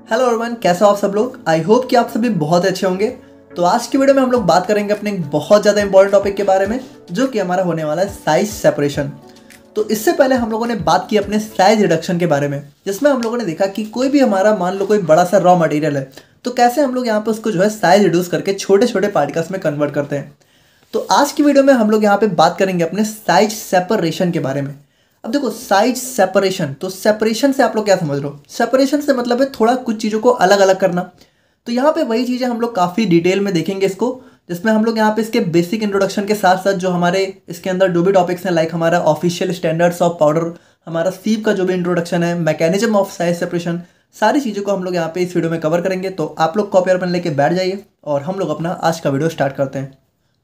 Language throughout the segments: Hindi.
हेलो एवरीवन, कैसे हो आप सब लोग। आई होप कि आप सभी बहुत अच्छे होंगे। तो आज की वीडियो में हम लोग बात करेंगे अपने एक बहुत ज़्यादा इंपॉर्टेंट टॉपिक के बारे में, जो कि हमारा होने वाला है साइज सेपरेशन। तो इससे पहले हम लोगों ने बात की अपने साइज रिडक्शन के बारे में, जिसमें हम लोगों ने देखा कि कोई भी हमारा मान लो कोई बड़ा सा रॉ मटेरियल है, तो कैसे हम लोग यहाँ पे उसको जो है साइज रिड्यूस करके छोटे छोटे पार्टिकल्स में कन्वर्ट करते हैं। तो आज की वीडियो में हम लोग यहाँ पे बात करेंगे अपने साइज सेपरेशन के बारे में। अब देखो, साइज सेपरेशन, तो सेपरेशन से आप लोग क्या समझ रहे हो। सेपरेशन से मतलब है थोड़ा कुछ चीज़ों को अलग अलग करना। तो यहाँ पे वही चीज़ें हम लोग काफ़ी डिटेल में देखेंगे इसको, जिसमें हम लोग यहाँ पे इसके बेसिक इंट्रोडक्शन के साथ साथ जो हमारे इसके अंदर जो भी टॉपिक्स हैं, लाइक हमारा ऑफिशियल स्टैंडर्ड्स ऑफ पाउडर, हमारा सीव का जो भी इंट्रोडक्शन है, मैकेनिज्म ऑफ साइज सेपरेशन, सारी चीज़ों को हम लोग यहाँ पे इस वीडियो में कवर करेंगे। तो आप लोग कॉपी और पेन लेके बैठ जाइए और हम लोग अपना आज का वीडियो स्टार्ट करते हैं।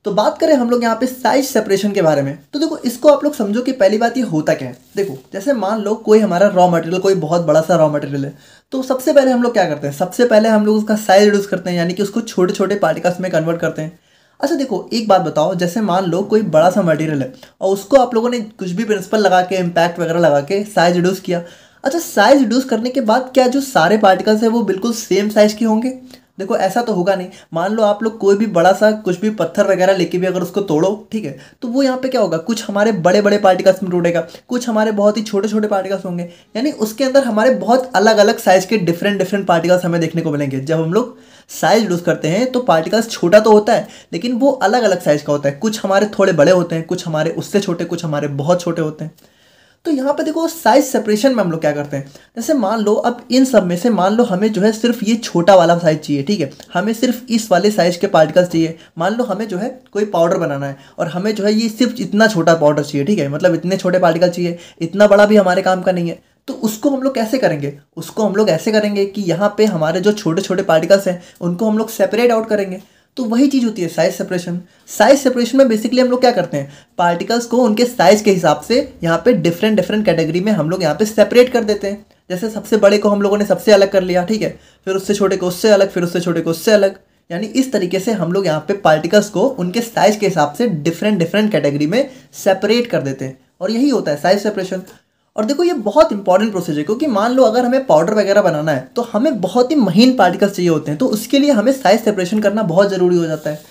तो बात करें हम लोग यहाँ पे साइज सेपरेशन के बारे में, तो देखो इसको आप लोग समझो कि पहली बात ये होता क्या है। देखो, जैसे मान लो कोई हमारा रॉ मटेरियल, कोई बहुत बड़ा सा रॉ मटेरियल है, तो सबसे पहले हम लोग क्या करते हैं, सबसे पहले हम लोग उसका साइज रिड्यूस करते हैं, यानी कि उसको छोटे छोटे पार्टिकल्स में कन्वर्ट करते हैं। अच्छा देखो, एक बात बताओ, जैसे मान लो कोई बड़ा सा मटेरियल है और उसको आप लोगों ने कुछ भी प्रिंसिपल लगा के, इम्पैक्ट वगैरह लगा के साइज रिड्यूस किया। अच्छा, साइज रिड्यूस करने के बाद क्या जो सारे पार्टिकल्स है वो बिल्कुल सेम साइज के होंगे? देखो ऐसा तो होगा नहीं। मान लो आप लोग कोई भी बड़ा सा कुछ भी पत्थर वगैरह लेके भी अगर उसको तोड़ो, ठीक है, तो वो यहाँ पे क्या होगा, कुछ हमारे बड़े बड़े पार्टिकल्स में टूटेगा, कुछ हमारे बहुत ही छोटे छोटे पार्टिकल्स होंगे। यानी उसके अंदर हमारे बहुत अलग अलग साइज के डिफरेंट डिफरेंट पार्टिकल्स हमें देखने को मिलेंगे। जब हम लोग साइज रिड्यूस करते हैं तो पार्टिकल्स छोटा तो होता है, लेकिन वो अलग अलग साइज का होता है। कुछ हमारे थोड़े बड़े होते हैं, कुछ हमारे उससे छोटे, कुछ हमारे बहुत छोटे होते हैं। तो यहाँ पे देखो, साइज सेपरेशन में हम लोग क्या करते हैं, जैसे मान लो अब इन सब में से मान लो हमें जो है सिर्फ ये छोटा वाला साइज चाहिए, ठीक है, हमें सिर्फ इस वाले साइज के पार्टिकल्स चाहिए। मान लो हमें जो है कोई पाउडर बनाना है और हमें जो है ये सिर्फ इतना छोटा पाउडर चाहिए, ठीक है, मतलब इतने छोटे पार्टिकल चाहिए, इतना बड़ा भी हमारे काम का नहीं है। तो उसको हम लोग कैसे करेंगे, उसको हम लोग ऐसे करेंगे कि यहाँ पे हमारे जो छोटे छोटे पार्टिकल्स हैं उनको हम लोग सेपरेट आउट करेंगे। तो वही चीज़ होती है साइज सेपरेशन। साइज सेपरेशन में बेसिकली हम लोग क्या करते हैं, पार्टिकल्स को उनके साइज के हिसाब से यहाँ पे डिफरेंट डिफरेंट कैटेगरी में हम लोग यहाँ पे सेपरेट कर देते हैं। जैसे सबसे बड़े को हम लोगों ने सबसे अलग कर लिया, ठीक है, फिर उससे छोटे को उससे अलग, फिर उससे छोटे को उससे अलग। यानी इस तरीके से हम लोग यहाँ पे पार्टिकल्स को उनके साइज के हिसाब से डिफरेंट डिफरेंट कैटेगरी में सेपरेट कर देते हैं, और यही होता है साइज सेपरेशन। और देखो ये बहुत इंपॉर्टेंट प्रोसेस है, क्योंकि मान लो अगर हमें पाउडर वगैरह बनाना है तो हमें बहुत ही महीन पार्टिकल्स चाहिए होते हैं, तो उसके लिए हमें साइज सेपरेशन करना बहुत ज़रूरी हो जाता है।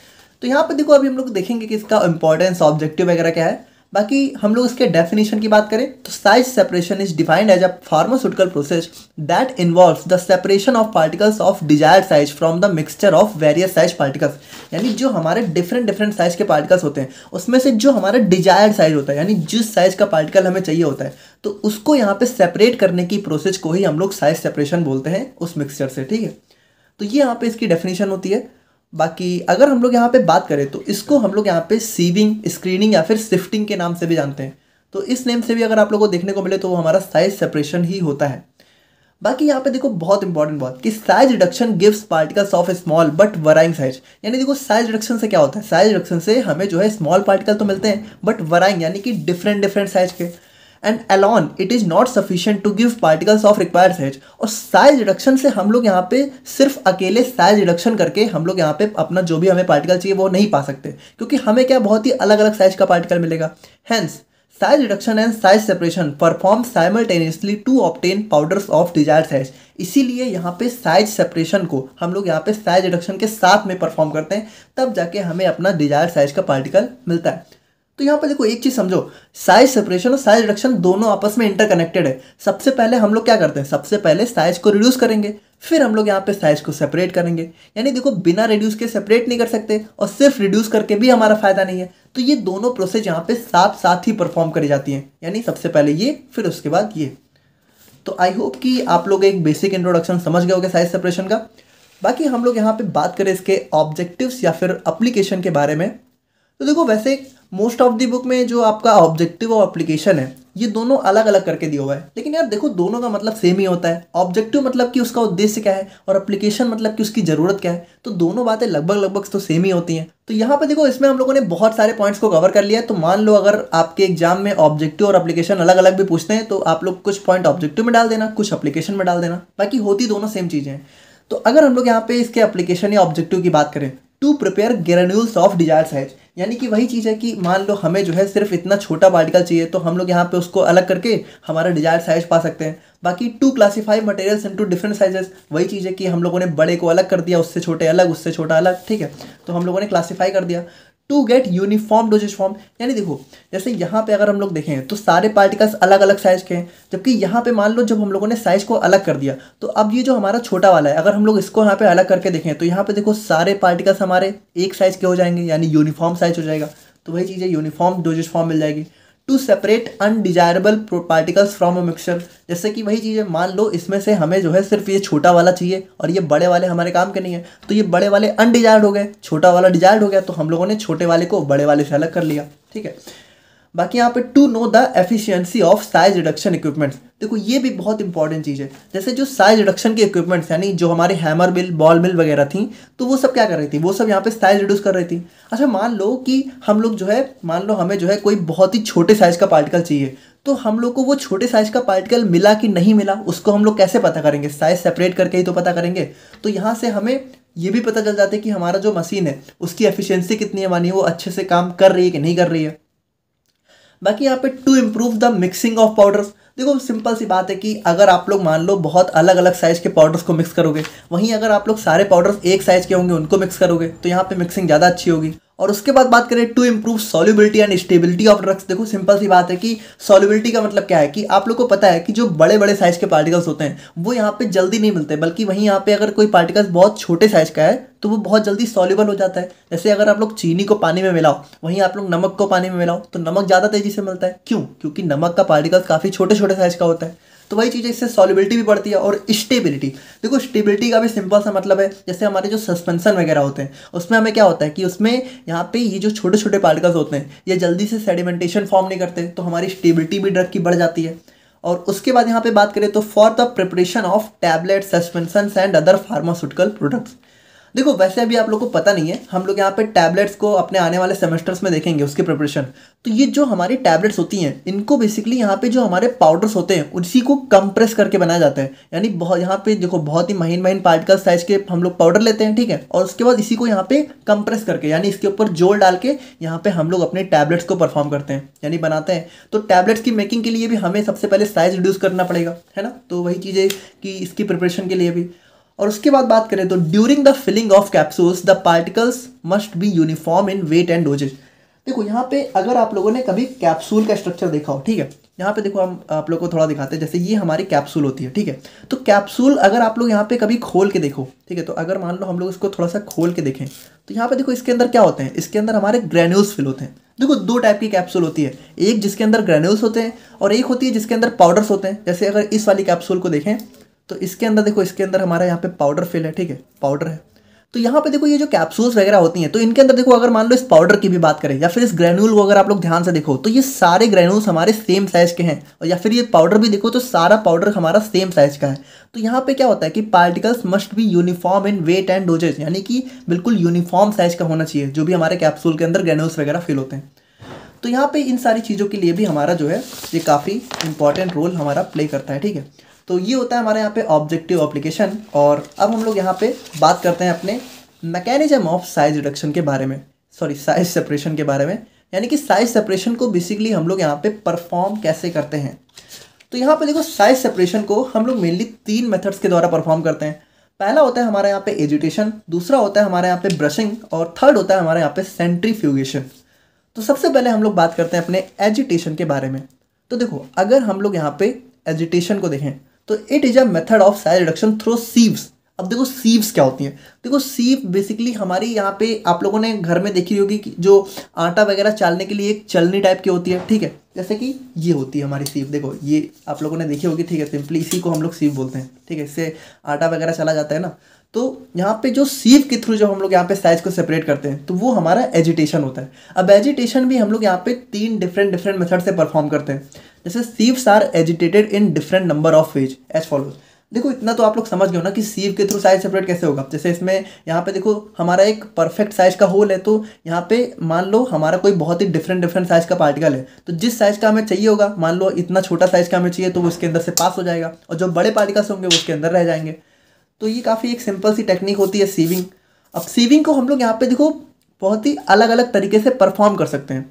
तो यहाँ पे देखो, अभी हम लोग देखेंगे कि इसका इंपॉर्टेंस, ऑब्जेक्टिव वगैरह क्या है। बाकी हम लोग इसके डेफिनेशन की बात करें तो size separation is defined as a pharmaceutical process that involves the separation of particles of desired size from the mixture of various size particles. यानी जो हमारे डिफरेंट डिफरेंट साइज के पार्टिकल्स होते हैं उसमें से जो हमारा डिजायर्ड साइज होता है, यानी जिस साइज का पार्टिकल हमें चाहिए होता है, तो उसको यहाँ पे सेपरेट करने की प्रोसेस को ही हम लोग साइज सेपरेशन बोलते हैं उस मिक्सचर से, ठीक है। तो ये यहाँ पे इसकी डेफिनेशन होती है। बाकी अगर हम लोग यहाँ पे बात करें तो इसको हम लोग यहाँ पे सीविंग, स्क्रीनिंग या फिर सिफ्टिंग के नाम से भी जानते हैं। तो इस नेम से भी अगर आप लोगों को देखने को मिले तो वो हमारा साइज सेपरेशन ही होता है। बाकी यहाँ पे देखो बहुत इंपॉर्टेंट बात कि size reduction gives particles of A small but varying size. यानी देखो साइज रिडक्शन से क्या होता है, साइज रिडक्शन से हमें जो है स्मॉल पार्टिकल तो मिलते हैं बट वराइंग यानी कि डिफरेंट डिफरेंट साइज के। And alone it is not sufficient to give particles of required size. और साइज रिडक्शन से हम लोग यहाँ पे सिर्फ अकेले साइज रिडक्शन करके हम लोग यहाँ पे अपना जो भी हमें पार्टिकल चाहिए वो नहीं पा सकते, क्योंकि हमें क्या बहुत ही अलग अलग साइज का पार्टिकल मिलेगा। Hence size reduction and size separation perform simultaneously to obtain powders of desired size. इसीलिए यहाँ पे साइज सेपरेशन को हम लोग यहाँ पे साइज रिडक्शन के साथ में परफॉर्म करते हैं, तब जाके हमें अपना डिजायर्ड साइज का पार्टिकल मिलता है। तो यहाँ पे देखो एक चीज़ समझो, साइज सेपरेशन और साइज रिडक्शन दोनों आपस में इंटरकनेक्टेड है। सबसे पहले हम लोग क्या करते हैं, सबसे पहले साइज को रिड्यूस करेंगे, फिर हम लोग यहाँ पे साइज को सेपरेट करेंगे। यानी देखो बिना रिड्यूस के सेपरेट नहीं कर सकते और सिर्फ रिड्यूस करके भी हमारा फायदा नहीं है। तो ये दोनों प्रोसेस यहाँ पे साथ साथ ही परफॉर्म करी जाती हैं, यानी सबसे पहले ये, फिर उसके बाद ये। तो आई होप कि आप लोग एक बेसिक इंट्रोडक्शन समझ गए होंगे साइज सेपरेशन का। बाकी हम लोग यहाँ पे बात करें इसके ऑब्जेक्टिव्स या फिर एप्लीकेशन के बारे में, तो देखो वैसे मोस्ट ऑफ द बुक में जो आपका ऑब्जेक्टिव और एप्लीकेशन है ये दोनों अलग अलग करके दिया हुआ है, लेकिन यार देखो दोनों का मतलब सेम ही होता है। ऑब्जेक्टिव मतलब कि उसका उद्देश्य क्या है और एप्लीकेशन मतलब कि उसकी ज़रूरत क्या है, तो दोनों बातें लगभग लगभग तो सेम ही होती हैं। तो यहाँ पे देखो इसमें हम लोगों ने बहुत सारे पॉइंट्स को कवर कर लिया है। तो मान लो अगर आपके एग्जाम में ऑब्जेक्टिव और एप्लीकेशन अलग अलग भी पूछते हैं तो आप लोग कुछ पॉइंट ऑब्जेक्टिव में डाल देना, कुछ एप्लीकेशन में डाल देना, बाकी होती दोनों सेम चीज़ें हैं। तो अगर हम लोग यहाँ पे इसके एप्लीकेशन या ऑब्जेक्टिव की बात करें to prepare granules of desired size. यानी कि वही चीज़ है कि मान लो हमें जो है सिर्फ इतना छोटा पार्टिकल चाहिए तो हम लोग यहाँ पे उसको अलग करके हमारा डिजायर्ड साइज पा सकते हैं। बाकी to classify materials into different sizes, वही चीज़ है कि हम लोगों ने बड़े को अलग कर दिया, उससे छोटे अलग, उससे छोटा अलग, ठीक है, तो हम लोगों ने क्लासीफाई कर दिया। To get uniform dosage form, यानी देखो जैसे यहाँ पे अगर हम लोग देखें तो सारे पार्टिकल्स अलग अलग साइज के हैं, जबकि यहाँ पे मान लो जब हम लोगों ने साइज को अलग कर दिया तो अब ये जो हमारा छोटा वाला है अगर हम लोग इसको यहाँ पे अलग करके देखें तो यहाँ पे देखो सारे पार्टिकल्स हमारे एक साइज के हो जाएंगे, यानी यूनिफॉर्म साइज हो जाएगा। तो वही चीज़ है, यूनिफॉर्म डोजेज फॉर्म मिल जाएगी। To separate undesirable particles from a mixture, जैसे कि वही चीज़ है, मान लो इसमें से हमें जो है सिर्फ ये छोटा वाला चाहिए और ये बड़े वाले हमारे काम के नहीं है, तो ये बड़े वाले अनडिजायर्ड हो गए, छोटा वाला डिजायर्ड हो गया, तो हम लोगों ने छोटे वाले को बड़े वाले से अलग कर लिया, ठीक है। बाकी यहाँ पे to know the efficiency of size reduction equipments, देखो ये भी बहुत इंपॉर्टेंट चीज़ है। जैसे जो साइज रिडक्शन के इक्विपमेंट्स यानी जो हमारे हैमर मिल, बॉल मिल वगैरह थी, तो वो सब क्या कर रही थी, वो सब यहाँ पे साइज रिड्यूस कर रही थी। अच्छा मान लो कि हम लोग जो है, मान लो हमें जो है कोई बहुत ही छोटे साइज का पार्टिकल चाहिए, तो हम लोग को वो छोटे साइज का पार्टिकल मिला कि नहीं मिला उसको हम लोग कैसे पता करेंगे, साइज सेपरेट करके ही तो पता करेंगे। तो यहाँ से हमें ये भी पता चल जाता है कि हमारा जो मशीन है उसकी एफिशिएंसी कितनी है, मानिए वो अच्छे से काम कर रही है कि नहीं कर रही है। बाकी यहाँ पे to improve the mixing of powders, देखो सिंपल सी बात है कि अगर आप लोग मान लो बहुत अलग अलग साइज के पाउडर्स को मिक्स करोगे, वहीं अगर आप लोग सारे पाउडर्स एक साइज के होंगे उनको मिक्स करोगे तो यहाँ पे मिक्सिंग ज़्यादा अच्छी होगी। और उसके बाद बात करें to improve solubility and stability of drugs, देखो सिंपल सी बात है कि सॉल्युबिलिटी का मतलब क्या है कि आप लोग को पता है कि जो बड़े बड़े साइज के पार्टिकल्स होते हैं वो यहाँ पे जल्दी नहीं मिलते, बल्कि वहीं यहाँ पे अगर कोई पार्टिकल्स बहुत छोटे साइज का है तो वो बहुत जल्दी सॉल्युबल हो जाता है। जैसे अगर आप लोग चीनी को पानी में मिलाओ, वहीं आप लोग नमक को पानी में मिलाओ तो नमक ज़्यादा तेजी से मिलता है, क्यों, क्योंकि नमक का पार्टिकल्स काफ़ी छोटे छोटे साइज का होता है। तो वही चीज़ है, इससे सॉल्युबिलिटी भी बढ़ती है। और स्टेबिलिटी, देखो स्टेबिलिटी का भी सिंपल सा मतलब है, जैसे हमारे जो सस्पेंशन वगैरह होते हैं उसमें हमें क्या होता है कि उसमें यहाँ पे ये जो छोटे छोटे पार्टिकल्स होते हैं ये जल्दी से सेडिमेंटेशन फॉर्म नहीं करते, तो हमारी स्टेबिलिटी भी ड्रग की बढ़ जाती है। और उसके बाद यहाँ पे बात करें तो for the preparation of tablet, suspension and other pharmaceutical products, देखो वैसे अभी आप लोग को पता नहीं है, हम लोग यहाँ पे टैबलेट्स को अपने आने वाले सेमेस्टर्स में देखेंगे उसकी प्रिपरेशन। तो ये जो हमारी टैबलेट्स होती हैं इनको बेसिकली यहाँ पे जो हमारे पाउडर्स होते हैं उसी को कंप्रेस करके बनाया जाता है, यानी बहुत यहाँ पे देखो बहुत ही महीन महीन पार्टिकल साइज के हम लोग पाउडर लेते हैं, ठीक है, और उसके बाद इसी को यहाँ पे कंप्रेस करके यानी इसके ऊपर जोर डाल के यहाँ पे हम लोग अपने टैबलेट्स को परफॉर्म करते हैं यानी बनाते हैं। तो टैबलेट्स की मेकिंग के लिए भी हमें सबसे पहले साइज रिड्यूस करना पड़ेगा, है ना, तो वही चीज़ है कि इसकी प्रिपरेशन के लिए भी। और उसके बाद बात करें तो during the filling of capsules the particles must be uniform in weight and dosage, देखो यहाँ पे अगर आप लोगों ने कभी कैप्सूल का स्ट्रक्चर देखा हो, ठीक है, यहाँ पे देखो हम आप लोग को थोड़ा दिखाते हैं, जैसे ये हमारी कैप्सूल होती है, ठीक है, तो कैप्सूल अगर आप लोग यहाँ पे कभी खोल के देखो, ठीक है, तो अगर मान लो हम लोग इसको थोड़ा सा खोल के देखें तो यहाँ पे देखो इसके अंदर क्या होते हैं, इसके अंदर हमारे ग्रेन्यूल्स फिल होते हैं। देखो दो टाइप की कैप्सूल होती है, एक जिसके अंदर ग्रेन्यूल्स होते हैं और एक होती है जिसके अंदर पाउडर्स होते हैं। जैसे अगर इस वाली कैप्सूल को देखें तो इसके अंदर देखो, इसके अंदर हमारा यहाँ पे पाउडर फिल है, ठीक है, पाउडर है। तो यहाँ पे देखो ये जो कैप्सूल्स वगैरह होती हैं तो इनके अंदर देखो अगर मान लो इस पाउडर की भी बात करें या फिर इस ग्रेन्यूल को अगर आप लोग ध्यान से देखो तो ये सारे ग्रेन्यूल्स हमारे सेम साइज के हैं, और या फिर ये पाउडर भी देखो तो सारा पाउडर हमारा सेम साइज का है। तो यहाँ पे क्या होता है कि particles must be uniform in weight and dosage, यानी कि बिल्कुल यूनिफॉर्म साइज का होना चाहिए जो भी हमारे कैप्सूल के अंदर ग्रेन्यूल्स वगैरह फिल होते हैं। तो यहाँ पे इन सारी चीज़ों के लिए भी हमारा जो है ये काफ़ी इंपॉर्टेंट रोल हमारा प्ले करता है, ठीक है। तो ये होता है हमारे यहाँ पे ऑब्जेक्टिव एप्लीकेशन। और अब हम लोग यहाँ पे बात करते हैं अपने मैकेनिज्म ऑफ साइज रिडक्शन के बारे में, सॉरी साइज सेपरेशन के बारे में, यानी कि साइज सेपरेशन को बेसिकली हम लोग यहाँ पे परफॉर्म कैसे करते हैं। तो यहाँ पे देखो साइज सेपरेशन को हम लोग मेनली 3 मेथड्स के द्वारा परफॉर्म करते हैं। पहला होता है हमारे यहाँ पे एजिटेशन, दूसरा होता है हमारे यहाँ पे ब्रशिंग, और थर्ड होता है हमारे यहाँ पे सेंट्रीफ्यूगेशन। तो सबसे पहले हम लोग बात करते हैं अपने एजिटेशन के बारे में। तो देखो अगर हम लोग यहाँ पे एजिटेशन को देखें तो it is a method of size reduction through sieves. अब देखो सीव्स क्या होती हैं, देखो सीव बेसिकली हमारी यहाँ पे आप लोगों ने घर में देखी होगी कि जो आटा वगैरह चालने के लिए एक चलनी टाइप की होती है, ठीक है, जैसे कि ये होती है हमारी सीव, देखो ये आप लोगों ने देखी होगी, ठीक है, सिंपली इसी को हम लोग सीव बोलते हैं, ठीक है, इससे आटा वगैरह चला जाता है ना। तो यहाँ पे जो सीव के थ्रू जो हम लोग यहाँ पे साइज को सेपरेट करते हैं तो वो हमारा एजिटेशन होता है। अब एजिटेशन भी हम लोग यहाँ पे 3 डिफरेंट मेथड से परफॉर्म करते हैं। जैसे sieves are agitated in different number of ways as follows. देखो इतना तो आप लोग समझ गए हो ना कि सीव के थ्रू साइज सेपरेट कैसे होगा। जैसे इसमें यहाँ पे देखो हमारा एक परफेक्ट साइज का होल है, तो यहाँ पे मान लो हमारा कोई बहुत ही डिफरेंट साइज का पार्टिकल है, तो जिस साइज का हमें चाहिए होगा, मान लो इतना छोटा साइज का हमें चाहिए तो वो इसके अंदर से पास हो जाएगा, और जो बड़े पार्टिकल्स होंगे वो उसके अंदर रह जाएंगे। तो ये काफ़ी एक सिंपल सी टेक्निक होती है सीविंग। अब सीविंग को हम लोग यहाँ पे देखो बहुत ही अलग अलग तरीके से परफॉर्म कर सकते हैं।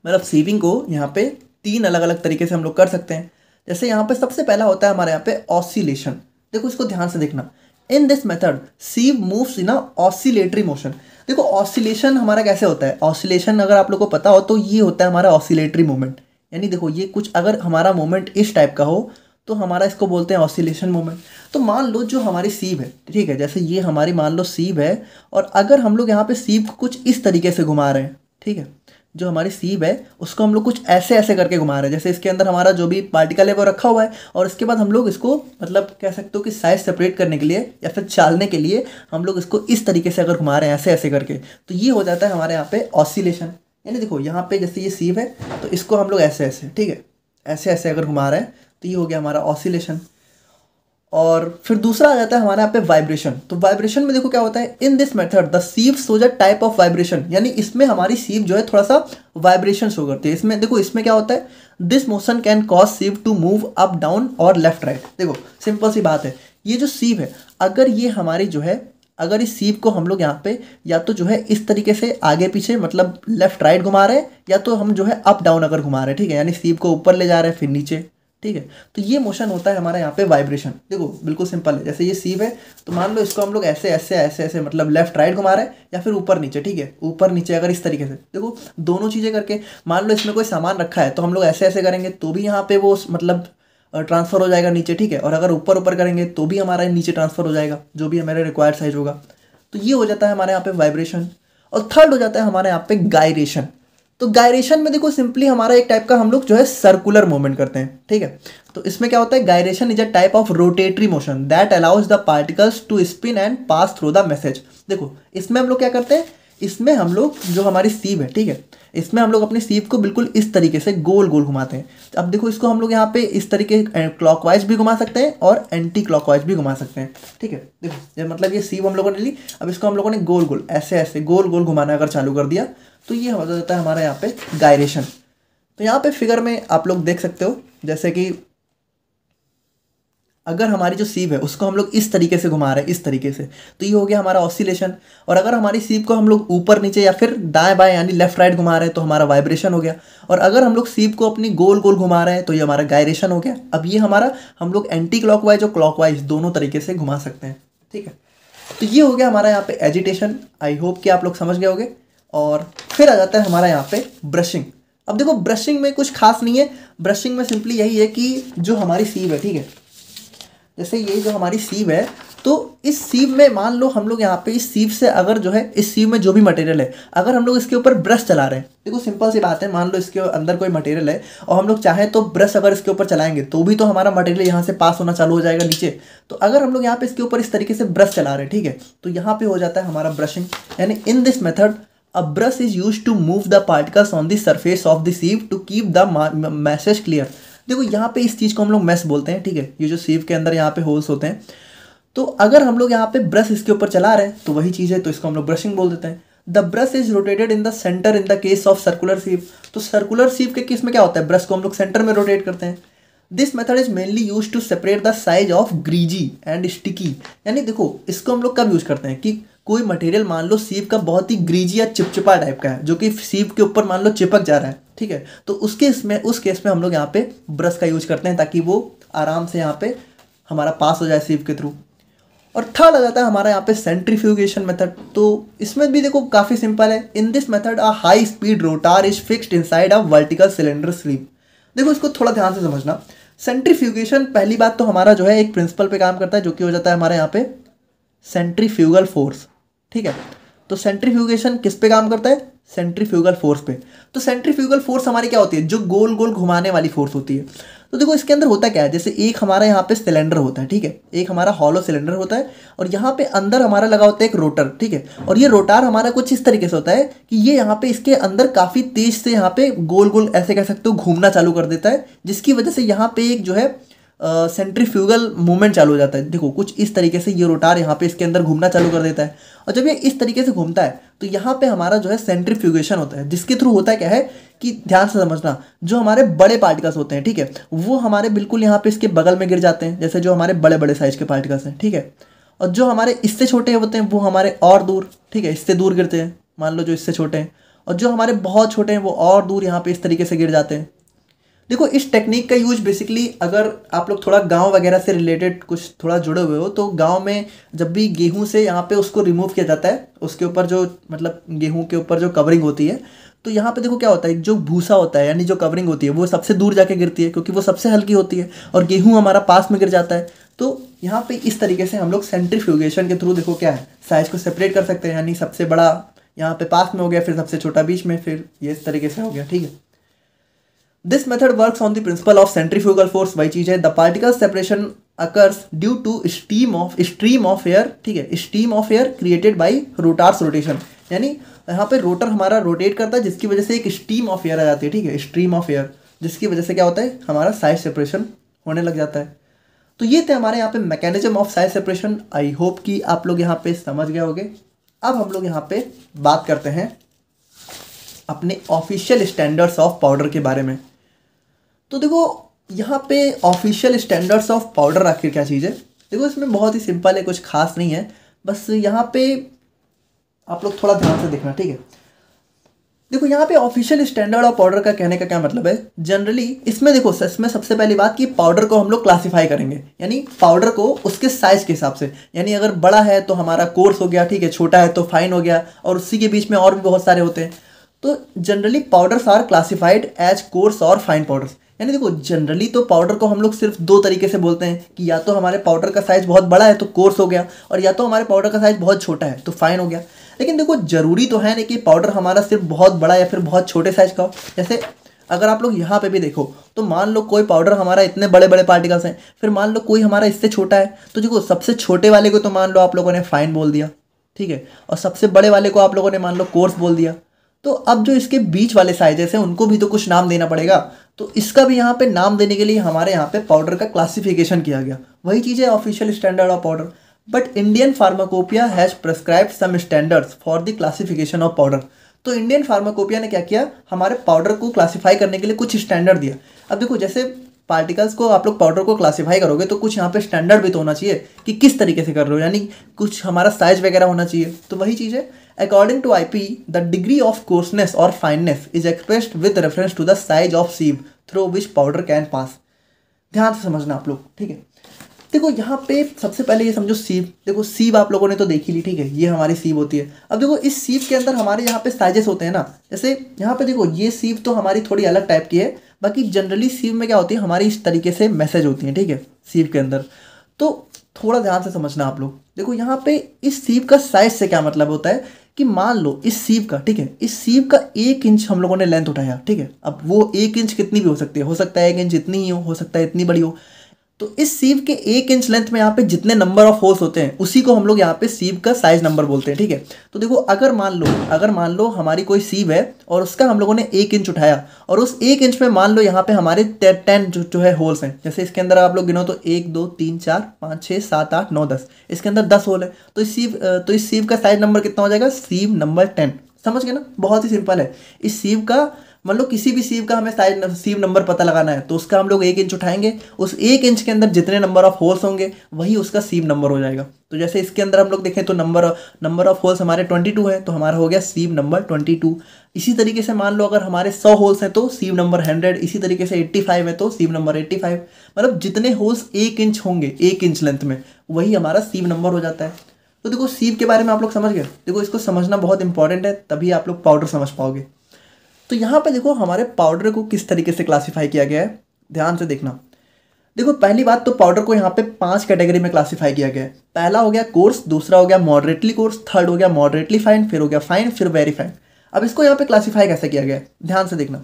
मतलब सीविंग को यहाँ पे 3 अलग अलग तरीके से हम लोग कर सकते हैं। जैसे यहाँ पे सबसे पहला होता है हमारे यहाँ पे ऑसिलेशन। देखो इसको ध्यान से देखना। In this method sieve moves in a oscillatory motion. देखो ऑसिलेशन हमारा कैसे होता है, ऑसिलेशन अगर आप लोग को पता हो तो ये होता है हमारा ऑसिलेटरी मूवमेंट। यानी देखो ये कुछ अगर हमारा मूवमेंट इस टाइप का हो तो हमारा इसको बोलते हैं ऑसिलेशन मूवमेंट। तो मान लो जो हमारी सीव है, ठीक है, जैसे ये हमारी मान लो सीव है, और अगर हम लोग यहाँ पे सीव को कुछ इस तरीके से घुमा रहे हैं, ठीक है, जो हमारी सीव है उसको हम लोग कुछ ऐसे ऐसे करके घुमा रहे हैं, जैसे इसके अंदर हमारा जो भी पार्टिकल है वो रखा हुआ है, और इसके बाद हम लोग इसको मतलब कह सकते हो कि साइज सेपरेट करने के लिए या फिर चालने के लिए हम लोग इसको इस तरीके से अगर घुमा रहे हैं ऐसे ऐसे करके, तो ये हो जाता है हमारे यहाँ पे ऑसिलेशन। यानी देखो यहाँ पे जैसे ये सीव है तो इसको हम लोग ऐसे ऐसे, ठीक है, ऐसे ऐसे अगर घुमा रहे हैं तो ये हो गया हमारा ऑसिलेशन। और फिर दूसरा आ जाता है हमारे यहाँ पे वाइब्रेशन। तो वाइब्रेशन में देखो क्या होता है, इन this method the सीव shows a type of vibration. यानी इसमें हमारी सीव जो है थोड़ा सा वाइब्रेशन शो करती है। इसमें देखो इसमें क्या होता है, this motion can cause sieve to move up down और लेफ्ट राइट। देखो सिंपल सी बात है, ये जो सीव है अगर ये हमारी जो है, अगर इस सीव को हम लोग यहाँ पे या तो जो है इस तरीके से आगे पीछे मतलब लेफ्ट राइट घुमा रहे हैं, या तो हम जो है अप डाउन अगर घुमा रहे हैं, ठीक है, यानी सीव को ऊपर ले जा रहे हैं फिर नीचे, ठीक है, तो ये मोशन होता है हमारा यहाँ पे वाइब्रेशन। देखो बिल्कुल सिंपल है, जैसे ये सीव है तो मान लो इसको हम लोग ऐसे ऐसे ऐसे ऐसे मतलब लेफ्ट राइट घुमा रहे हैं या फिर ऊपर नीचे, ठीक है, ऊपर नीचे अगर इस तरीके से देखो दोनों चीज़ें करके, मान लो इसमें कोई सामान रखा है तो हम लोग ऐसे ऐसे करेंगे तो भी यहाँ पे वो मतलब ट्रांसफर हो जाएगा नीचे, ठीक है, और अगर ऊपर ऊपर करेंगे तो भी हमारा नीचे ट्रांसफर हो जाएगा जो भी हमारे रिक्वायर्ड साइज होगा। तो ये हो जाता है हमारे यहाँ पे वाइब्रेशन। और थर्ड हो जाता है हमारे यहाँ पे गायरेशन। तो गायरेशन में देखो सिंपली हमारा एक टाइप का हम लोग जो है सर्कुलर मूवमेंट करते हैं, ठीक है। तो इसमें क्या होता है, gyration is a type of rotatory motion that allows the particles to spin and pass through the mesh. देखो इसमें हम लोग क्या करते हैं, इसमें हम लोग जो हमारी सीव है, ठीक है, इसमें हम लोग अपनी सीव को बिल्कुल इस तरीके से गोल गोल घुमाते हैं। अब देखो इसको हम लोग यहाँ पे इस तरीके क्लॉकवाइज भी घुमा सकते हैं और एंटी क्लॉकवाइज भी घुमा सकते हैं, ठीक है। देखो ये मतलब ये सीव हम लोगों ने ली, अब इसको हम लोगों ने गोल गोल ऐसे ऐसे गोल गोल घुमाना अगर चालू कर दिया तो ये हो जाता है हमारा यहाँ पे गायरेशन। तो यहाँ पे फिगर में आप लोग देख सकते हो जैसे कि अगर हमारी जो सीव है उसको हम लोग इस तरीके से घुमा रहे हैं इस तरीके से, तो ये हो गया हमारा ऑसिलेशन। और अगर हमारी सीव को हम लोग ऊपर नीचे या फिर दाएं बाएं यानी लेफ्ट राइट घुमा रहे हैं तो हमारा वाइब्रेशन हो गया। और अगर हम लोग सीव को अपनी गोल गोल घुमा रहे हैं तो ये हमारा गायरेशन हो गया। अब ये हमारा हम लोग एंटी क्लॉकवाइज और क्लॉकवाइज दोनों तरीके से घुमा सकते हैं, ठीक है। तो ये हो गया हमारा यहाँ पे एजिटेशन। आई होप कि आप लोग समझ गए होंगे। और फिर आ जाता है हमारा यहाँ पे ब्रशिंग। अब देखो ब्रशिंग में कुछ खास नहीं है, ब्रशिंग में सिंपली यही है कि जो हमारी सीव है, ठीक है, जैसे ये जो हमारी सीव है तो इस सीव में मान लो हम लोग यहाँ पे इस सीव से अगर जो है इस सीव में जो भी मटेरियल है अगर हम लोग इसके ऊपर ब्रश चला रहे हैं, देखो सिंपल सी बात है, मान लो इसके अंदर कोई मटेरियल है और हम लोग चाहें तो ब्रश अगर इसके ऊपर चलाएंगे तो भी तो हमारा मटेरियल यहाँ से पास होना चालू हो जाएगा नीचे। तो अगर हम लोग यहाँ पे इसके ऊपर इस तरीके से ब्रश चला रहे हैं, ठीक है, तो यहाँ पे हो जाता है हमारा ब्रशिंग। यानी in this method a brush is use to move the particles on the surface of the sieve to keep the mesh clear. देखो यहाँ पे इस चीज़ को हम लोग मैश बोलते हैं, ठीक है, ये जो सीव के अंदर यहाँ पे होल्स होते हैं। तो अगर हम लोग यहाँ पे ब्रश इसके ऊपर चला रहे हैं तो वही चीज़ है, तो इसको हम लोग ब्रशिंग बोल देते हैं। The brush is rotated in the centre in the case of circular sieve. तो सर्कुलर सीव के केस में क्या होता है, ब्रश को हम लोग सेंटर में रोटेट करते हैं। This method is mainly use to separate the size of greasy and sticky. यानी देखो इसको हम लोग कब यूज करते हैं कि कोई मटेरियल मान लो सीव का बहुत ही ग्रीजी या चिपचिपा टाइप का है जो कि सीव के ऊपर मान लो चिपक जा रहा है, ठीक है, तो उस केस में हम लोग यहाँ पे ब्रश का यूज करते हैं ताकि वो आराम से यहाँ पे हमारा पास हो जाए सीव के थ्रू। और थर्ड आ जाता है हमारा यहाँ पे सेंट्रीफ्यूगेशन मेथड। तो इसमें भी देखो काफ़ी सिंपल है। इन this method a high speed rotor is fixed inside a vertical cylinder sleeve. देखो इसको थोड़ा ध्यान से समझना। सेंट्रीफ्यूगेशन पहली बात तो हमारा जो है एक प्रिंसिपल पे काम करता है जो कि हो जाता है हमारे यहाँ पे सेंट्रीफ्यूगल फोर्स, ठीक है। तो सेंट्रीफ्यूगेशन किस पे काम करता है, सेंट्रीफ्यूगल फोर्स पे। तो सेंट्रीफ्यूगल फोर्स हमारी क्या होती है, जो गोल गोल घुमाने वाली फोर्स होती है। तो देखो इसके अंदर होता क्या है, जैसे एक हमारा यहाँ पे सिलेंडर होता है, ठीक है, एक हमारा हॉलो सिलेंडर होता है और यहाँ पे अंदर हमारा लगा होता है एक रोटर, ठीक है। और ये रोटार हमारा कुछ इस तरीके से होता है कि ये यहाँ पे इसके अंदर काफ़ी तेज से यहाँ पे गोल गोल ऐसे कह सकते हो घूमना चालू कर देता है, जिसकी वजह से यहाँ पे एक जो है सेंट्रीफ्यूगल मूवमेंट चालू हो जाता है। देखो कुछ इस तरीके से ये रोटार यहाँ पे इसके अंदर घूमना चालू कर देता है और जब ये इस तरीके से घूमता है तो यहाँ पे हमारा जो है सेंट्रीफ्यूगेशन होता है, जिसके थ्रू होता है क्या है कि ध्यान से समझना, जो हमारे बड़े पार्टिकल्स होते हैं, ठीक है, वो हमारे बिल्कुल यहाँ पे इसके बगल में गिर जाते हैं, जैसे जो हमारे बड़े बड़े साइज के पार्टिकल्स हैं, ठीक है। और जो हमारे इससे छोटे होते हैं वो हमारे और दूर, ठीक है, इससे दूर गिरते हैं, मान लो जो इससे छोटे हैं, और जो हमारे बहुत छोटे हैं वो और दूर यहाँ पे इस तरीके से गिर जाते हैं। देखो इस टेक्निक का यूज बेसिकली अगर आप लोग थोड़ा गांव वगैरह से रिलेटेड कुछ थोड़ा जुड़े हुए हो तो गांव में जब भी गेहूं से यहाँ पे उसको रिमूव किया जाता है, उसके ऊपर जो मतलब गेहूं के ऊपर जो कवरिंग होती है, तो यहाँ पे देखो क्या होता है, जो भूसा होता है यानी जो कवरिंग होती है वो सबसे दूर जाके गिरती है क्योंकि वो सबसे हल्की होती है, और गेहूँ हमारा पास में गिर जाता है। तो यहाँ पे इस तरीके से हम लोग सेंट्रीफ्यूगेशन के थ्रू देखो क्या है, साइज को सेपरेट कर सकते हैं, यानी सबसे बड़ा यहाँ पे पास में हो गया, फिर सबसे छोटा बीच में, फिर ये इस तरीके से हो गया, ठीक है। This method works on the principle of centrifugal force. वही चीज़ है, the particle separation occurs due to stream of air, ठीक है, stream of air created by rotors rotation, यानी यहाँ पे रोटर हमारा रोटेट करता है जिसकी वजह से एक स्ट्रीम ऑफ एयर आ जाती है, ठीक है, स्ट्रीम ऑफ एयर, जिसकी वजह से क्या होता है, हमारा साइज सेपरेशन होने लग जाता है। तो ये थे हमारे यहाँ पे mechanism of size separation. I hope कि आप लोग यहाँ पे समझ गए होंगे। अब हम लोग यहाँ पे बात करते हैं अपने ऑफिशियल स्टैंडर्ड्स ऑफ पाउडर के बारे में। तो देखो यहाँ पे ऑफिशियल स्टैंडर्ड्स ऑफ पाउडर आखिर क्या चीज़ है, देखो इसमें बहुत ही सिंपल है, कुछ खास नहीं है, बस यहाँ पे आप लोग थोड़ा ध्यान से देखना, ठीक है। देखो यहाँ पे ऑफिशियल स्टैंडर्ड ऑफ पाउडर का कहने का क्या मतलब है, जनरली इसमें देखो इसमें सबसे पहली बात कि पाउडर को हम लोग क्लासीफाई करेंगे, यानी पाउडर को उसके साइज के हिसाब से, यानी अगर बड़ा है तो हमारा कोर्स हो गया, ठीक है, छोटा है तो फाइन हो गया, और उसी के बीच में और भी बहुत सारे होते हैं। तो generally powders are classified as coarse और फाइन पाउडर्स, यानी देखो जनरली तो पाउडर को हम लोग सिर्फ दो तरीके से बोलते हैं कि या तो हमारे पाउडर का साइज बहुत बड़ा है तो कोर्स हो गया, और या तो हमारे पाउडर का साइज बहुत छोटा है तो फाइन हो गया। लेकिन देखो जरूरी तो है नहीं कि पाउडर हमारा सिर्फ बहुत बड़ा या फिर बहुत छोटे साइज का हो। जैसे अगर आप लोग यहाँ पे भी देखो तो मान लो कोई पाउडर हमारा इतने बड़े बड़े पार्टिकल्स हैं, फिर मान लो कोई हमारा इससे छोटा है, तो देखो सबसे छोटे वाले को तो मान लो आप लोगों ने फाइन बोल दिया, ठीक है, और सबसे बड़े वाले को आप लोगों ने मान लो कोर्स बोल दिया। तो अब जो इसके बीच वाले साइजेस हैं उनको भी तो कुछ नाम देना पड़ेगा, तो इसका भी यहाँ पे नाम देने के लिए हमारे यहाँ पे पाउडर का क्लासिफिकेशन किया गया। वही चीज़ है official standard of powder. But Indian pharmacopoeia has prescribed some standards for the classification of powder. तो इंडियन फार्माकोपिया ने क्या किया, हमारे पाउडर को क्लासीफाई करने के लिए कुछ स्टैंडर्ड दिया। अब देखो जैसे पार्टिकल्स को आप लोग पाउडर को क्लासीफाई करोगे तो कुछ यहाँ पे स्टैंडर्ड भी तो होना चाहिए कि किस तरीके से कर रहे हो, यानी कुछ हमारा साइज वगैरह होना चाहिए। तो वही चीज़ है, according to IP the degree of coarseness और fineness is expressed with reference to the size of sieve through which powder can pass. ध्यान से समझना आप लोग, ठीक है। देखो यहाँ पे सबसे पहले ये समझो सीव, देखो सीव आप लोगों ने तो देखी ली, ठीक है, ये हमारी सीव होती है। अब देखो इस सीव के अंदर हमारे यहाँ पे साइजेस होते हैं ना, जैसे यहाँ पे देखो ये सीव तो हमारी थोड़ी अलग टाइप की है, बाकी जनरली सीव में क्या होती है, हमारी इस तरीके से मैसेज होती है, ठीक है, सीव के अंदर। तो थोड़ा ध्यान से समझना आप लोग। देखो यहाँ पे इस सीव का साइज से क्या मतलब होता है कि मान लो इस सीव का, ठीक है, इस सीव का 1 इंच हम लोगों ने लेंथ उठाया, ठीक है। अब वो 1 इंच कितनी भी हो सकती है, हो सकता है 1 इंच इतनी ही हो सकता है इतनी बड़ी हो। तो इस सीव के 1 इंच लेंथ में यहाँ पे जितने नंबर ऑफ होल्स होते हैं उसी को हम लोग यहाँ पे सीव का साइज नंबर बोलते हैं, ठीक है। तो देखो अगर मान लो हमारी कोई सीव है और उसका हम लोगों ने 1 इंच उठाया, और उस 1 इंच में मान लो यहाँ पे हमारे 10 जो है होल्स हैं, जैसे इसके अंदर आप लोग गिनो तो 1 2 3 4 5 6 7 8 9 10, इसके अंदर 10 होल है। तो इस सीव का साइज नंबर कितना हो जाएगा, सीव नंबर 10। समझ गए ना, बहुत ही सिंपल है। इस सीव का मान लो किसी भी सीव का हमें साइज सीव नंबर पता लगाना है तो उसका हम लोग 1 इंच उठाएंगे, उस 1 इंच के अंदर जितने नंबर ऑफ होल्स होंगे वही उसका सीव नंबर हो जाएगा। तो जैसे इसके अंदर हम लोग देखें तो नंबर ऑफ होल्स हमारे 22 है, तो हमारा हो गया सीव नंबर 22। इसी तरीके से मान लो अगर हमारे 100 होल्स हैं तो सीव नंबर 100, इसी तरीके से 85 है तो सीव नंबर 85। मतलब जितने होल्स 1 इंच होंगे 1 इंच लेंथ में वही हमारा सीव नंबर हो जाता है। तो देखो सीव के बारे में आप लोग समझ गए। देखो इसको समझना बहुत इंपॉर्टेंट है, तभी आप लोग पाउडर समझ पाओगे। तो यहाँ पे देखो हमारे पाउडर को किस तरीके से क्लासिफाई किया गया है, ध्यान से देखना। देखो पहली बात तो पाउडर को यहाँ पे 5 कैटेगरी में क्लासिफाई किया गया है। पहला हो गया कोर्स, दूसरा हो गया मॉडरेटली कोर्स, थर्ड हो गया मॉडरेटली फाइन, फिर हो गया फाइन, फिर वेरी फाइन। अब इसको यहाँ पे क्लासिफाई कैसे किया गया है, ध्यान से देखना।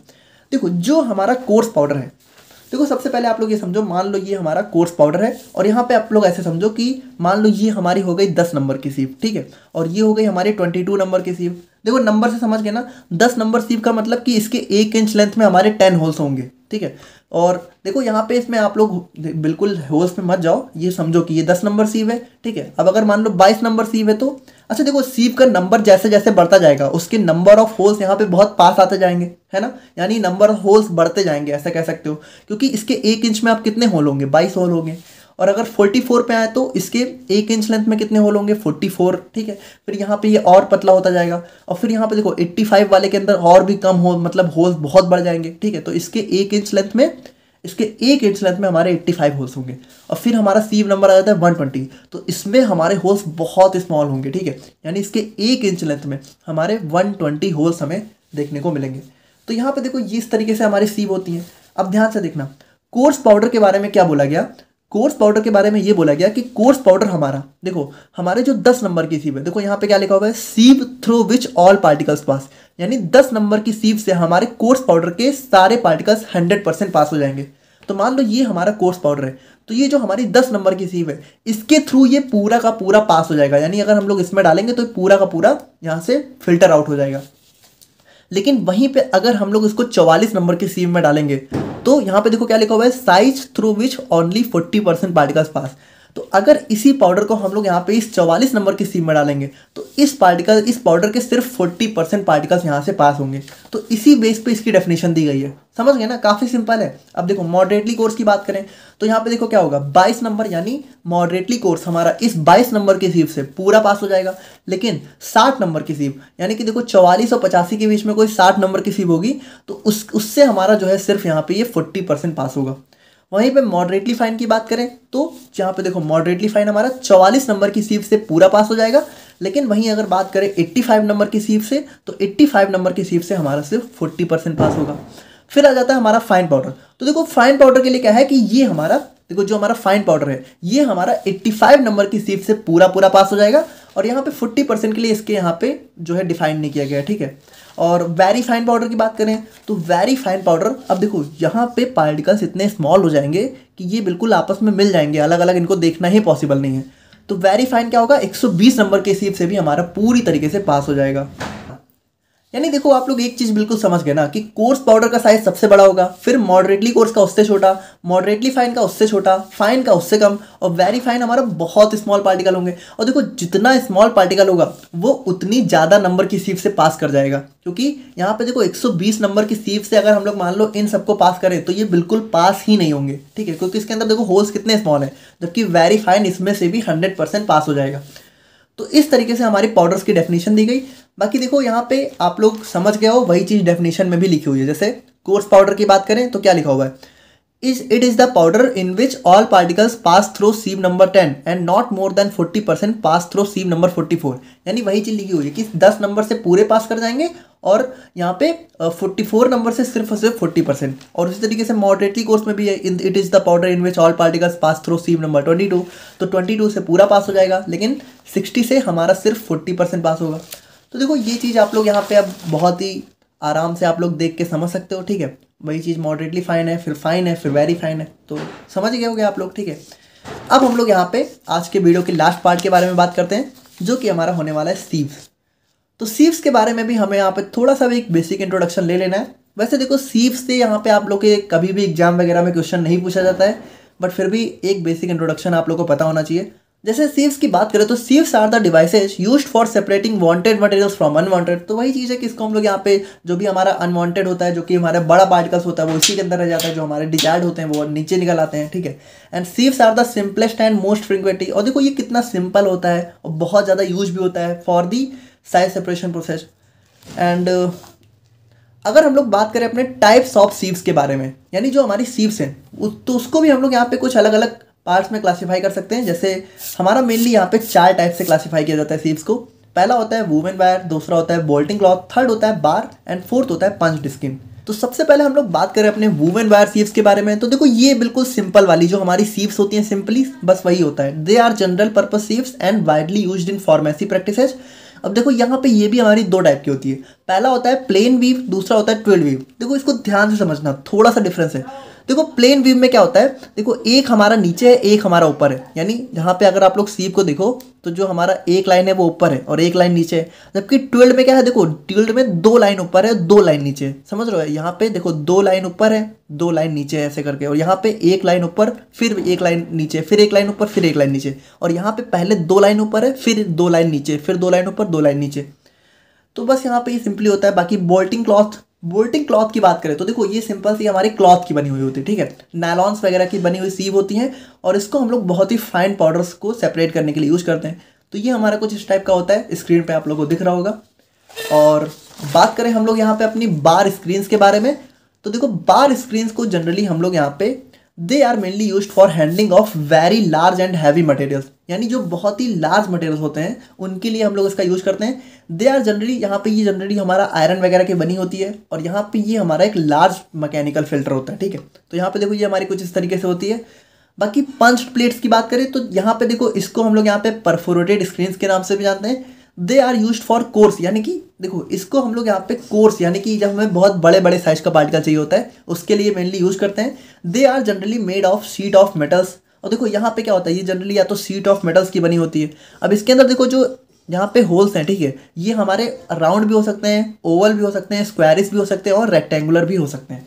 देखो जो हमारा कोर्स पाउडर है, देखो सबसे पहले आप लोग ये समझो, मान लो ये हमारा कोर्स पाउडर है, और यहाँ पे आप लोग ऐसे समझो कि मान लो ये हमारी हो गई 10 नंबर की सीव, ठीक है, और ये हो गई हमारी 22 नंबर की सीव। देखो नंबर से समझ गए ना, 10 नंबर सीव का मतलब कि इसके 1 इंच लेंथ में हमारे 10 होल्स होंगे, ठीक है। और देखो यहाँ पे इसमें आप लोग बिल्कुल होल्स में मत जाओ, ये समझो कि ये 10 नंबर सीव है, ठीक है। अब अगर मान लो 22 नंबर सीव है तो अच्छा देखो सीव का नंबर जैसे जैसे बढ़ता जाएगा उसके नंबर ऑफ होल्स यहाँ पे बहुत पास आते जाएंगे, है ना, यानी नंबर ऑफ होल्स बढ़ते जाएंगे, ऐसा कह सकते हो, क्योंकि इसके 1 इंच में आप कितने होल होंगे, 22 होल होंगे। और अगर 44 पे आए तो इसके 1 इंच लेंथ में कितने होल होंगे 44, ठीक है। फिर यहाँ पे ये और पतला होता जाएगा और फिर यहाँ पे देखो 85 वाले के अंदर और भी कम होल, मतलब होल्स बहुत बढ़ जाएंगे, ठीक है। तो इसके 1 इंच लेंथ में हमारे 85 होल्स होंगे और फिर हमारा सीव नंबर आ जाता है 120, तो इसमें हमारे होल्स बहुत स्मॉल होंगे, ठीक है। यानी इसके 1 इंच लेंथ में हमारे 120 होल्स हमें देखने को मिलेंगे। तो यहाँ पे देखो ये इस तरीके से हमारी सीव होती हैं। अब ध्यान से देखना, कोर्स पाउडर के बारे में क्या बोला गया। कोर्स पाउडर के बारे में ये बोला गया कि कोर्स पाउडर हमारा, देखो हमारे जो 10 नंबर की सीव है, देखो यहाँ पे क्या लिखा हुआ है, सीव थ्रू विच ऑल पार्टिकल्स पास, यानी 10 नंबर की सीव से हमारे कोर्स पाउडर के सारे पार्टिकल्स 100% पास हो जाएंगे। तो मान लो ये हमारा कोर्स पाउडर है, तो ये जो हमारी 10 नंबर की सीव है इसके थ्रू ये पूरा का पूरा पास हो जाएगा, यानी अगर हम लोग इसमें डालेंगे तो पूरा का पूरा यहाँ से फिल्टर आउट हो जाएगा। लेकिन वहीं पे अगर हम लोग इसको 44 नंबर की सीव में डालेंगे तो यहाँ पे देखो क्या लिखा हुआ है, size through which only 40% particles pass. तो अगर इसी पाउडर को हम लोग यहाँ पे इस 44 नंबर की सीव में डालेंगे तो इस पाउडर के सिर्फ 40% पार्टिकल्स यहाँ से पास होंगे। तो इसी बेस पे इसकी डेफिनेशन दी गई है, समझ गए ना, काफ़ी सिंपल है। अब देखो मॉडरेटली कोर्स की बात करें तो यहाँ पे देखो क्या होगा, 22 नंबर, यानी मॉडरेटली कोर्स हमारा इस 22 नंबर की सीव से पूरा पास हो जाएगा। लेकिन 60 नंबर की सीव, यानी कि देखो 44 और 85 के बीच में कोई 60 नंबर की सीव होगी तो उससे हमारा जो है सिर्फ यहाँ पे ये 40% पास होगा। वहीं पे मॉडरेटली फाइन की बात करें तो यहाँ पे देखो मॉडरेटली फाइन हमारा 44 नंबर की सीव से पूरा पास हो जाएगा। लेकिन वहीं अगर बात करें 85 नंबर की सीव से तो 85 नंबर की सीव से हमारा सिर्फ 40% पास होगा। फिर आ जाता है हमारा फाइन पाउडर। तो देखो फाइन पाउडर के लिए क्या है कि ये हमारा, देखो जो हमारा फाइन पाउडर है ये हमारा 85 नंबर की सीव से पूरा पास हो जाएगा और यहाँ पे 40% के लिए इसके यहाँ पे जो है डिफाइन नहीं किया गया है, ठीक है। और वेरी फाइन पाउडर की बात करें तो वेरी फाइन पाउडर, अब देखो यहाँ पे पार्टिकल्स इतने स्मॉल हो जाएंगे कि ये बिल्कुल आपस में मिल जाएंगे, अलग अलग इनको देखना ही पॉसिबल नहीं है। तो वेरी फाइन क्या होगा, 120 नंबर के सीव से भी हमारा पूरी तरीके से पास हो जाएगा। यानी देखो आप लोग एक चीज बिल्कुल समझ गए ना कि कोर्स पाउडर का साइज सबसे बड़ा होगा, फिर मॉडरेटली कोर्स का उससे छोटा, मॉडरेटली फाइन का उससे छोटा, फाइन का उससे कम और वेरी फाइन हमारा बहुत स्मॉल पार्टिकल होंगे। और देखो जितना स्मॉल पार्टिकल होगा वो उतनी ज़्यादा नंबर की सीव से पास कर जाएगा, क्योंकि यहाँ पे देखो 120 नंबर की सीव से अगर हम लोग मान लो इन सबको पास करें तो ये बिल्कुल पास ही नहीं होंगे, ठीक है, क्योंकि इसके अंदर देखो होल्स कितने स्मॉल है, जबकि वेरी फाइन इसमें से भी 100% पास हो जाएगा। तो इस तरीके से हमारी पाउडर्स की डेफिनेशन दी गई। बाकी देखो यहाँ पे आप लोग समझ गए हो, वही चीज़ डेफिनेशन में भी लिखी हुई है। जैसे कोर्स पाउडर की बात करें तो क्या लिखा हुआ है, it is the powder in which all particles pass through sieve number 10 and not more than 40% pass through sieve number 44। यानी वही चीज़ लिखी हुई है कि 10 नंबर से पूरे पास कर जाएंगे और यहाँ पे 44 नंबर से सिर्फ 40%। और उसी तरीके से मॉडरेटली कोर्स में भी है, it is the powder in which all particles pass through sieve number 22। तो 22 से पूरा पास हो जाएगा, लेकिन 60 से हमारा सिर्फ 40% पास होगा। तो देखो ये चीज़ आप लोग यहाँ पे अब बहुत ही आराम से आप लोग देख के समझ सकते हो, ठीक है। वही चीज़ मॉडरेटली फाइन है, फिर फाइन है, फिर वेरी फाइन है, तो समझ गए होगे आप लोग, ठीक है। अब हम लोग यहाँ पे आज के वीडियो के लास्ट पार्ट के बारे में बात करते हैं, जो कि हमारा होने वाला है सीव्स। तो सीव्स के बारे में भी हमें यहाँ पे थोड़ा सा भी एक बेसिक इंट्रोडक्शन ले लेना है। वैसे देखो सीव्स से यहाँ पे आप लोग के कभी भी एग्जाम वगैरह में क्वेश्चन नहीं पूछा जाता है, बट फिर भी एक बेसिक इंट्रोडक्शन आप लोग को पता होना चाहिए। जैसे सीव्स की बात करें तो sieves are the devices used for separating wanted materials from unwanted. तो वही चीज़ है कि इसको हम लोग यहाँ पे जो भी हमारा अनवांटेड होता है, जो कि हमारे बड़ा पार्टिकल्स होता है वो इसी के अंदर रह जाता है, जो हमारे डिजायर्ड होते हैं वो नीचे निकल आते हैं, ठीक है। And sieves are the simplest and most frequently, और देखो ये कितना सिंपल होता है और बहुत ज़्यादा यूज भी होता है for the size separation process. And अगर हम लोग बात करें अपने टाइप्स ऑफ सीव्स के बारे में, यानी जो हमारी सीव्स हैं तो उसको भी हम लोग यहाँ पे कुछ अलग अलग पार्ट्स में क्लासीफाई कर सकते हैं। जैसे हमारा मेनली यहाँ पे 4 टाइप से क्लासीफाई किया जाता है सीव्स को। पहला होता है वूवन वायर, दूसरा होता है बोल्टिंग क्लॉथ, थर्ड होता है बार एंड फोर्थ होता है पंच्ड स्किन। तो सबसे पहले हम लोग बात करें अपने वूवन वायर सीव्स के बारे में, तो देखो ये बिल्कुल सिंपल वाली जो हमारी सीव्स होती हैं, सिंपली बस वही होता है। They are general purpose sieves and widely used in pharmacy practices. अब देखो यहाँ पे ये भी हमारी 2 टाइप की होती है। पहला होता है प्लेन वीव, दूसरा होता है ट्विल वीव। देखो इसको ध्यान से समझना, थोड़ा सा डिफरेंस है। देखो प्लेन वीव में क्या होता है, देखो एक हमारा नीचे है, एक हमारा ऊपर है, यानी यहाँ पे अगर आप लोग सीव को देखो तो जो हमारा एक लाइन है वो ऊपर है और एक लाइन नीचे है। जबकि ट्विल्ड में क्या है, देखो ट्विल्ड में 2 लाइन ऊपर है, 2 लाइन नीचे है, समझ रहे हो। यहाँ पे देखो 2 लाइन ऊपर है, 2 लाइन नीचे है, ऐसे करके। और यहाँ पे 1 लाइन ऊपर, फिर 1 लाइन नीचे, फिर 1 लाइन ऊपर, फिर 1 लाइन नीचे। और यहाँ पे पहले 2 लाइन ऊपर है, फिर 2 लाइन नीचे, फिर 2 लाइन ऊपर, 2 लाइन नीचे। तो बस यहाँ पे ये सिंपली होता है। बाकी बोल्टिंग क्लॉथ बोल्टिंग क्लॉथ की बात करें तो देखो ये सिंपल सी हमारी क्लॉथ की बनी हुई होती है, ठीक है, नायलॉन्स वगैरह की बनी हुई सीव होती हैं और इसको हम लोग बहुत ही फाइन पाउडर्स को सेपरेट करने के लिए यूज़ करते हैं। तो ये हमारा कुछ इस टाइप का होता है, स्क्रीन पे आप लोगों को दिख रहा होगा। और बात करें हम लोग यहाँ पे अपनी बार स्क्रीन्स के बारे में, तो देखो बार स्क्रीन्स को जनरली हम लोग यहाँ पे they are mainly used for handling of very large and heavy materials, यानी जो बहुत ही लार्ज मटेरियल्स होते हैं उनके लिए हम लोग इसका यूज़ करते हैं। दे आर जनरली, यहाँ पे ये जनरली हमारा आयरन वगैरह की बनी होती है और यहाँ पे ये हमारा एक लार्ज मैकेनिकल फिल्टर होता है, ठीक है। तो यहाँ पे देखो ये हमारी कुछ इस तरीके से होती है। बाकी पंच्ड प्लेट्स की बात करें तो यहाँ पे देखो इसको हम लोग यहाँ पे परफोरेटेड स्क्रीन्स के नाम से भी जानते हैं। They are used for coarse, यानी कि देखो इसको हम लोग यहाँ पे कोर्स यानी कि जब हमें बहुत बड़े बड़े साइज का पार्टिकल चाहिए होता है उसके लिए मेनली यूज करते हैं। They are generally made of sheet of metals, और देखो यहाँ पे क्या होता है, ये जनरली या तो शीट ऑफ मेटल्स की बनी होती है। अब इसके अंदर देखो जो यहाँ पे होल्स हैं, ठीक है, ये हमारे राउंड भी हो सकते हैं, ओवल भी हो सकते हैं, स्क्वायरिश भी हो सकते हैं और रेक्टेंगुलर भी हो सकते हैं।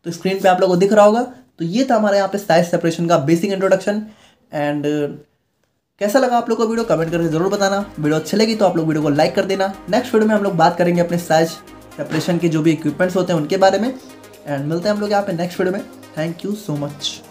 तो स्क्रीन पे आप लोगों को दिख रहा होगा। तो ये था हमारे यहाँ पे साइज सेपरेशन का बेसिक इंट्रोडक्शन। एंड कैसा लगा आप लोग को वीडियो कमेंट करके जरूर बताना। वीडियो अच्छी लगी तो आप लोग वीडियो को लाइक कर देना। नेक्स्ट वीडियो में हम लोग बात करेंगे अपने साइज सेपरेशन के जो भी इक्विपमेंट्स होते हैं उनके बारे में। एंड मिलते हैं हम लोग यहाँ पे नेक्स्ट वीडियो में। Thank you so much.